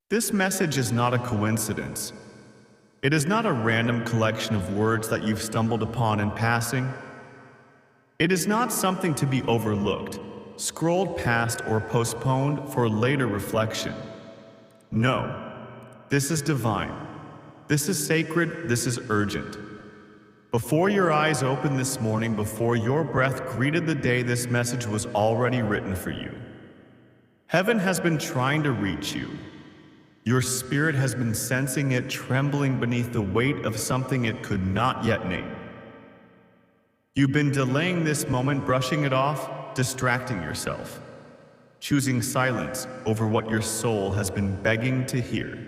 This message is not a coincidence. It is not a random collection of words that you've stumbled upon in passing. It is not something to be overlooked, scrolled past, or postponed for later reflection. No, this is divine. This is sacred. This is urgent. Before your eyes opened this morning, before your breath greeted the day, this message was already written for you. Heaven has been trying to reach you. Your spirit has been sensing it, trembling beneath the weight of something it could not yet name. You've been delaying this moment, brushing it off, distracting yourself, choosing silence over what your soul has been begging to hear.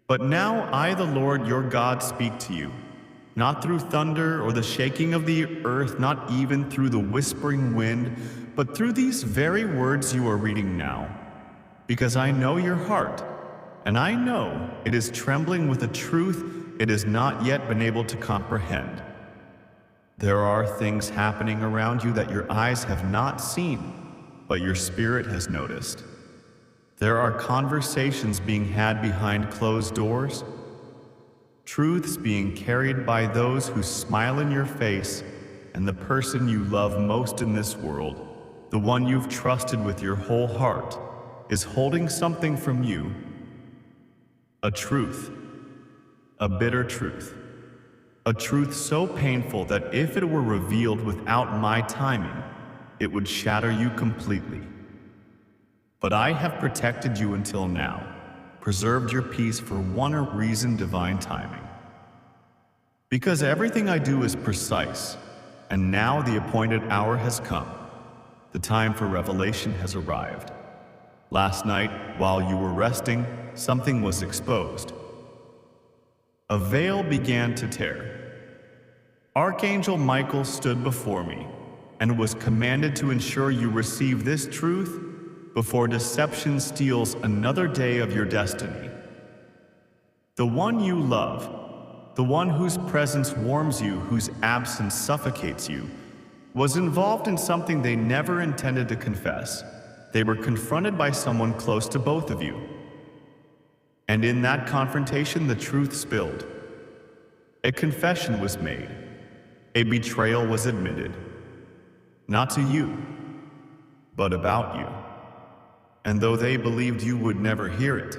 But now I, the Lord your God, speak to you, not through thunder or the shaking of the earth, not even through the whispering wind, but through these very words you are reading now. Because I know your heart, and I know it is trembling with a truth it has not yet been able to comprehend. There are things happening around you that your eyes have not seen, but your spirit has noticed. There are conversations being had behind closed doors, truths being carried by those who smile in your face, and the person you love most in this world, the one you've trusted with your whole heart, is holding something from you. A truth, a bitter truth, a truth so painful that if it were revealed without my timing, it would shatter you completely. But I have protected you until now, preserved your peace for one reason: divine timing. Because everything I do is precise, and now the appointed hour has come. The time for revelation has arrived. Last night, while you were resting, something was exposed. A veil began to tear. Archangel Michael stood before me and was commanded to ensure you receive this truth before deception steals another day of your destiny. The one you love, the one whose presence warms you, whose absence suffocates you, was involved in something they never intended to confess. They were confronted by someone close to both of you. And in that confrontation, the truth spilled. A confession was made. A betrayal was admitted. Not to you, but about you. And though they believed you would never hear it,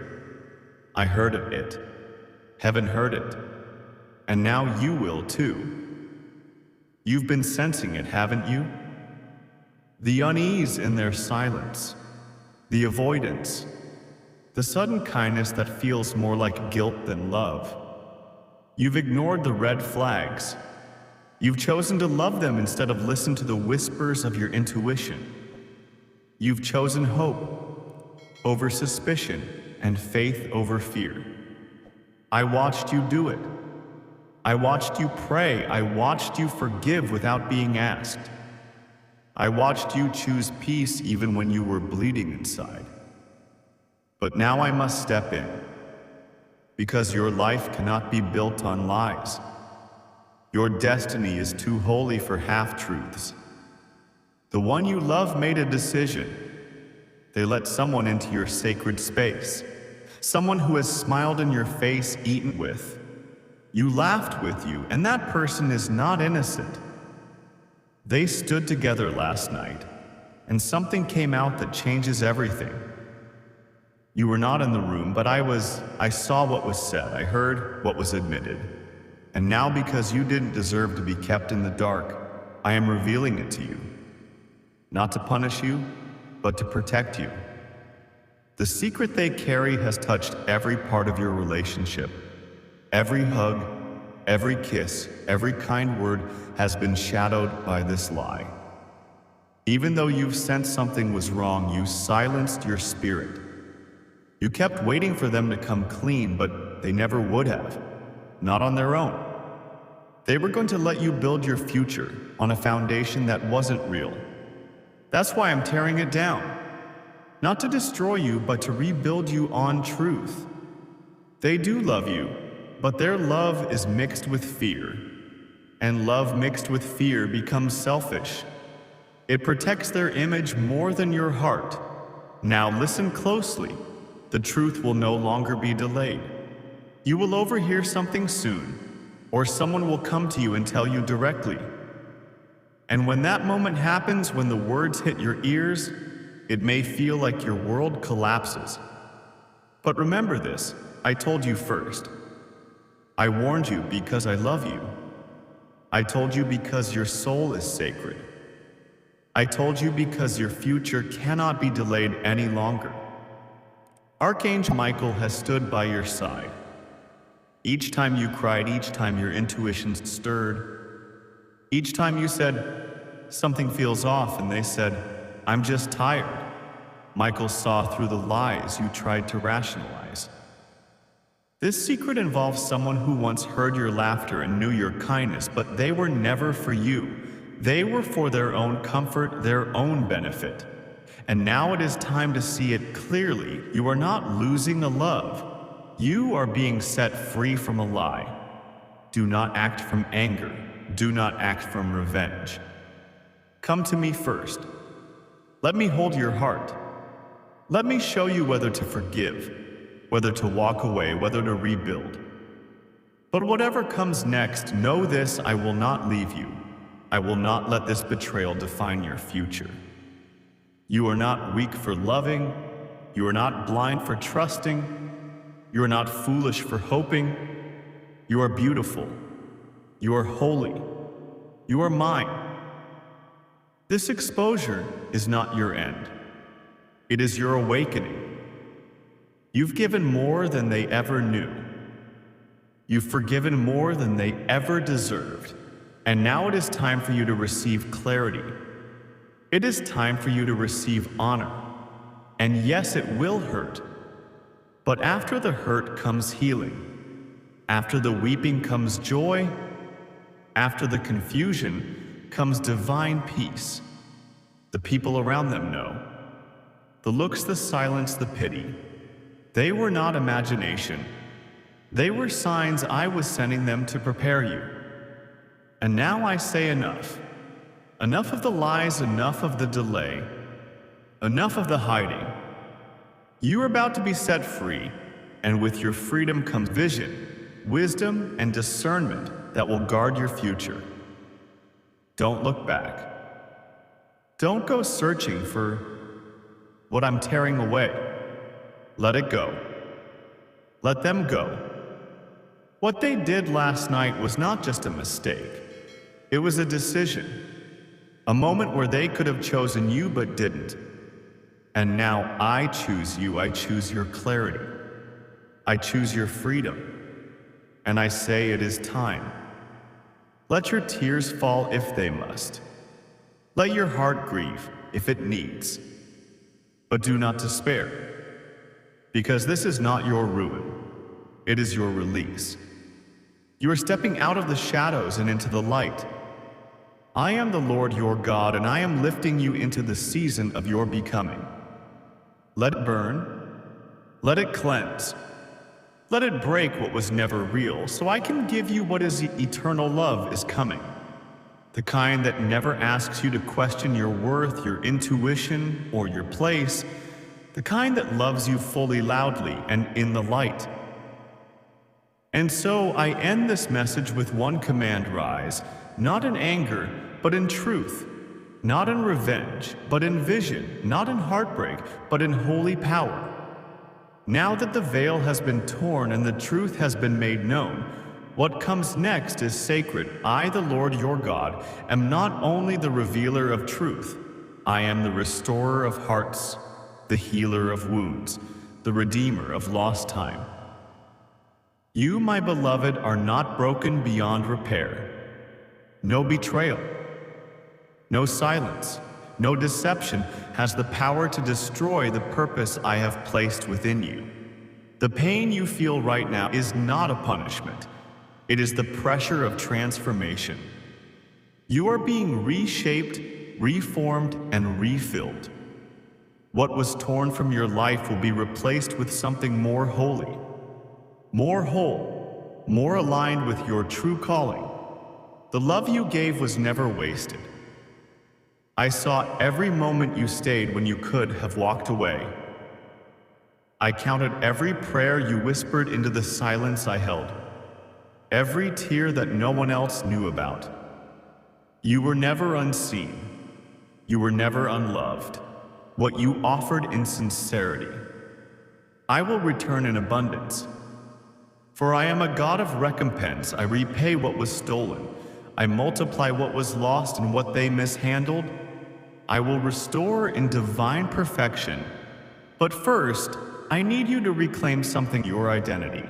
I heard of it. Heaven heard it. And now you will too. You've been sensing it, haven't you? The unease in their silence, the avoidance, the sudden kindness that feels more like guilt than love. You've ignored the red flags. You've chosen to love them instead of listen to the whispers of your intuition. You've chosen hope over suspicion and faith over fear. I watched you do it. I watched you pray. I watched you forgive without being asked. I watched you choose peace even when you were bleeding inside. But now I must step in, because your life cannot be built on lies. Your destiny is too holy for half-truths. The one you love made a decision. They let someone into your sacred space, someone who has smiled in your face, eaten with you, laughed with you, and that person is not innocent. They stood together last night, and something came out that changes everything. You were not in the room, but I saw what was said, I heard what was admitted. And now, because you didn't deserve to be kept in the dark, I am revealing it to you. Not to punish you, but to protect you. The secret they carry has touched every part of your relationship. Every hug, every kiss, every kind word has been shadowed by this lie. Even though you've sensed something was wrong, you silenced your spirit. You kept waiting for them to come clean, but they never would have. Not on their own. They were going to let you build your future on a foundation that wasn't real. That's why I'm tearing it down. Not to destroy you, but to rebuild you on truth. They do love you, but their love is mixed with fear. And love mixed with fear becomes selfish. It protects their image more than your heart. Now listen closely. The truth will no longer be delayed. You will overhear something soon, or someone will come to you and tell you directly. And when that moment happens, when the words hit your ears, it may feel like your world collapses. But remember this, I told you first. I warned you because I love you. I told you because your soul is sacred. I told you because your future cannot be delayed any longer. Archangel Michael has stood by your side. Each time you cried, each time your intuitions stirred, each time you said, something feels off, and they said, I'm just tired. Michael saw through the lies you tried to rationalize. This secret involves someone who once heard your laughter and knew your kindness, but they were never for you. They were for their own comfort, their own benefit. And now it is time to see it clearly. You are not losing a love. You are being set free from a lie. Do not act from anger. Do not act from revenge. Come to me first. Let me hold your heart. Let me show you whether to forgive, whether to walk away, whether to rebuild. But whatever comes next, know this, I will not leave you. I will not let this betrayal define your future. You are not weak for loving. You are not blind for trusting. You are not foolish for hoping. You are beautiful. You are holy. You are mine. This exposure is not your end. It is your awakening. You've given more than they ever knew. You've forgiven more than they ever deserved. And now it is time for you to receive clarity. It is time for you to receive honor. And yes, it will hurt. But after the hurt comes healing. After the weeping comes joy. After the confusion comes divine peace. The people around them know. The looks, the silence, the pity. They were not imagination. They were signs I was sending them to prepare you. And now I say enough. Enough of the lies, enough of the delay. Enough of the hiding. You are about to be set free, and with your freedom comes vision, wisdom, and discernment that will guard your future. Don't look back. Don't go searching for what I'm tearing away. Let it go. Let them go. What they did last night was not just a mistake. It was a decision. A moment where they could have chosen you but didn't. And now I choose you. I choose your clarity. I choose your freedom. And I say it is time. Let your tears fall if they must. Let your heart grieve if it needs. But do not despair. Because this is not your ruin. It is your release. You are stepping out of the shadows and into the light. I am the Lord your God, and I am lifting you into the season of your becoming. Let it burn. Let it cleanse. Let it break what was never real, so I can give you what is eternal love is coming. The kind that never asks you to question your worth, your intuition, or your place. The kind that loves you fully, loudly, and in the light. And so I end this message with one command: rise, not in anger, but in truth, not in revenge, but in vision, not in heartbreak, but in holy power. Now that the veil has been torn and the truth has been made known, what comes next is sacred. I, the Lord your God, am not only the revealer of truth, I am the restorer of hearts, the healer of wounds, the redeemer of lost time. You, my beloved, are not broken beyond repair. No betrayal, no silence, no deception has the power to destroy the purpose I have placed within you. The pain you feel right now is not a punishment. It is the pressure of transformation. You are being reshaped, reformed, and refilled. What was torn from your life will be replaced with something more holy, more whole, more aligned with your true calling. The love you gave was never wasted. I saw every moment you stayed when you could have walked away. I counted every prayer you whispered into the silence I held, every tear that no one else knew about. You were never unseen. You were never unloved. What you offered in sincerity, I will return in abundance. For I am a God of recompense. I repay what was stolen. I multiply what was lost and what they mishandled. I will restore in divine perfection. But first, I need you to reclaim something: your identity.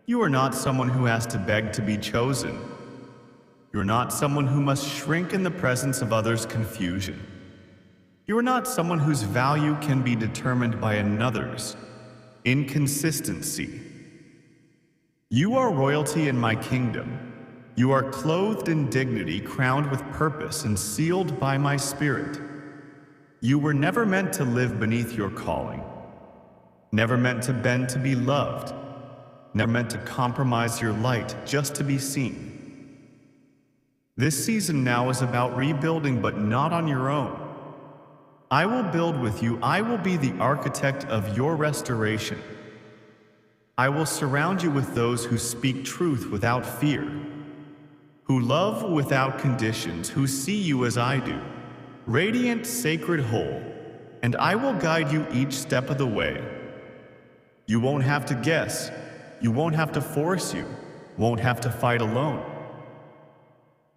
You are not someone who has to beg to be chosen. You are not someone who must shrink in the presence of others' confusion. You are not someone whose value can be determined by another's inconsistency. You are royalty in my kingdom. You are clothed in dignity, crowned with purpose, and sealed by my spirit. You were never meant to live beneath your calling, never meant to bend to be loved, never meant to compromise your light just to be seen. This season now is about rebuilding, but not on your own. I will build with you. I will be the architect of your restoration. I will surround you with those who speak truth without fear, who love without conditions, who see you as I do, radiant, sacred, whole, and I will guide you each step of the way. You won't have to guess. You won't have to force. You won't have to fight alone.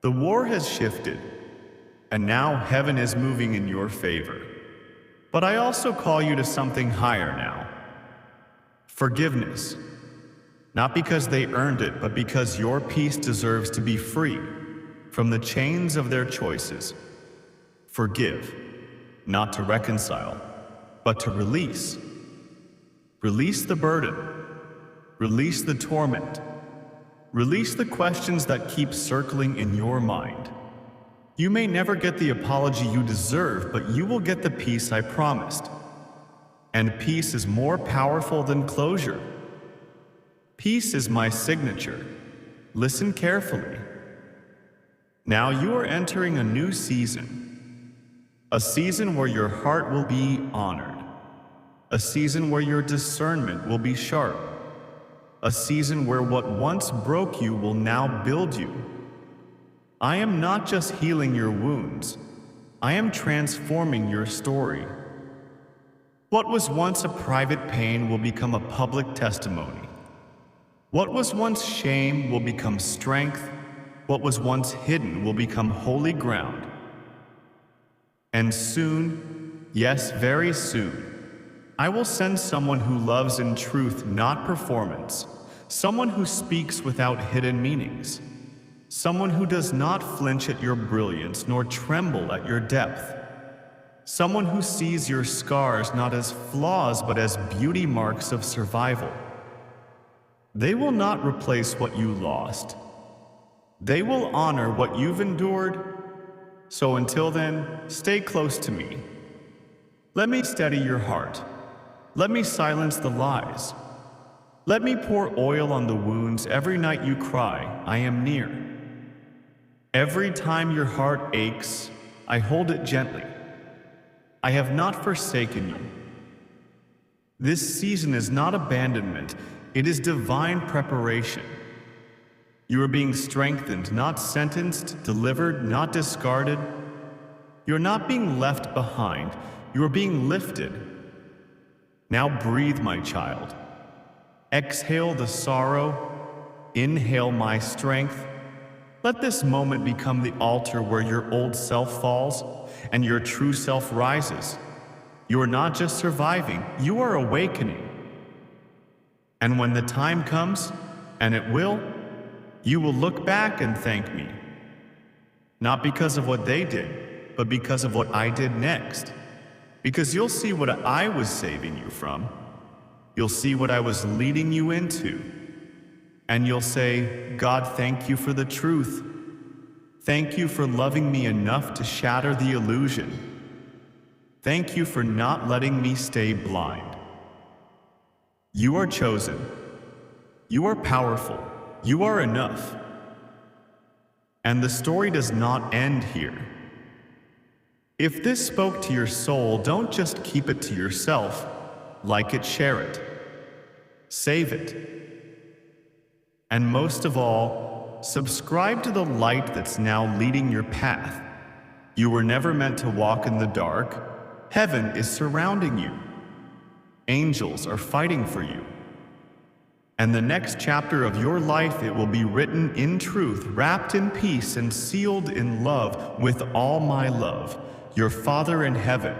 The war has shifted, and now heaven is moving in your favor. But I also call you to something higher now. Forgiveness. Not because they earned it, but because your peace deserves to be free from the chains of their choices. Forgive, not to reconcile, but to release. Release the burden. Release the torment. Release the questions that keep circling in your mind. You may never get the apology you deserve, but you will get the peace I promised. And peace is more powerful than closure. Peace is my signature. Listen carefully. Now you are entering a new season. A season where your heart will be honored. A season where your discernment will be sharp. A season where what once broke you will now build you. I am not just healing your wounds. I am transforming your story. What was once a private pain will become a public testimony. What was once shame will become strength. What was once hidden will become holy ground. And soon, yes, very soon, I will send someone who loves in truth, not performance. Someone who speaks without hidden meanings. Someone who does not flinch at your brilliance nor tremble at your depth. Someone who sees your scars not as flaws but as beauty marks of survival. They will not replace what you lost. They will honor what you've endured. So until then, stay close to me. Let me steady your heart. Let me silence the lies. Let me pour oil on the wounds every night you cry, I am near. Every time your heart aches, I hold it gently. I have not forsaken you. This season is not abandonment, it is divine preparation. You are being strengthened, not sentenced, delivered, not discarded. You are not being left behind, you are being lifted. Now breathe, my child. Exhale the sorrow, inhale my strength. Let this moment become the altar where your old self falls and your true self rises. You are not just surviving, you are awakening. And when the time comes, and it will, you will look back and thank me. Not because of what they did, but because of what I did next. Because you'll see what I was saving you from. You'll see what I was leading you into. And you'll say, God, thank you for the truth. Thank you for loving me enough to shatter the illusion. Thank you for not letting me stay blind. You are chosen. You are powerful. You are enough. And the story does not end here. If this spoke to your soul, don't just keep it to yourself. like it, share it, save it. And most of all, subscribe to the light that's now leading your path. You were never meant to walk in the dark. Heaven is surrounding you. Angels are fighting for you. And the next chapter of your life, it will be written in truth, wrapped in peace, and sealed in love with all my love, your Father in heaven.